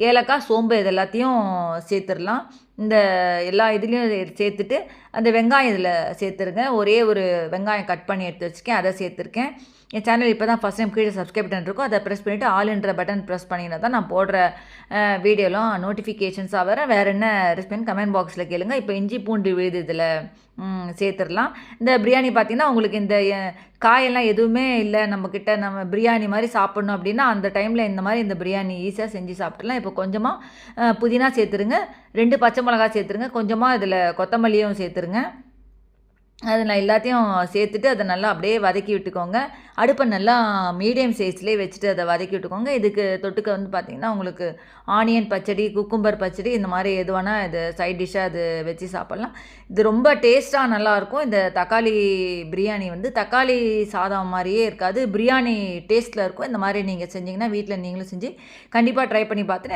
ஏலக்காய், சோம்பு இது எல்லாத்தையும் சேர்த்துடலாம். இந்த எல்லா இதுலேயும் சேர்த்துட்டு அந்த வெங்காயம் இதில் சேர்த்துருங்க. ஒரே ஒரு வெங்காயம் கட் பண்ணி எடுத்து வச்சுருக்கேன், அதை சேர்த்துருக்கேன். என் சேனல் இப்போ தான் ஃபஸ்ட் டைம் கீழே சப்ஸ்கிரைப் பட்டன் இருக்கும், அதை ப்ரெஸ் பண்ணிவிட்டு ஆல்ன்ற பட்டன் ப்ரெஸ் பண்ணிங்கன்னா தான் நான் போடுற வீடியோலாம் நோட்டிஃபிகேஷன்ஸாக வேறு என்ன ரெசிபின்னு கமெண்ட் பாக்ஸில் கேளுங்க. இப்போ இஞ்சி பூண்டு விழுது இதில் சேர்த்துடலாம். இந்த பிரியாணி பார்த்திங்கன்னா உங்களுக்கு இந்த காயெல்லாம் எதுவுமே இல்லை நம்மக்கிட்ட, நம்ம பிரியாணி மாதிரி சாப்பிட்ணும் அப்படின்னா அந்த டைமில் இந்த மாதிரி இந்த பிரியாணி ஈஸியாக செஞ்சு சாப்பிட்றலாம். இப்போ கொஞ்சமாக புதினா சேர்த்துருங்க, 2 பச்சை மிளகா சேர்த்துருங்க, கொஞ்சமாக இதில் கொத்தமல்லியும் சேர்த்துருங்க. அது நான் எல்லாத்தையும் சேர்த்துட்டு அதை நல்லா அப்படியே வதக்கி விட்டுக்கோங்க. அடுப்பை நல்லா மீடியம் சைஸ்லேயே வச்சுட்டு அதை வதக்கி விட்டுக்கோங்க. இதுக்கு தொட்டுக்க வந்து பார்த்திங்கன்னா உங்களுக்கு ஆனியன் பச்சடி, குக்கும்பர் பச்சடி இந்த மாதிரி எது வேணால் இது சைட் டிஷ்ஷாக அது வச்சு சாப்பிட்லாம். இது ரொம்ப டேஸ்ட்டாக நல்லாயிருக்கும். இந்த தக்காளி பிரியாணி வந்து தக்காளி சாதம் மாதிரியே இருக்காது, பிரியாணி டேஸ்ட்டில் இருக்கும். இந்த மாதிரி நீங்கள் செஞ்சிங்கன்னா வீட்டில் நீங்களும் செஞ்சு கண்டிப்பாக ட்ரை பண்ணி பார்த்துட்டு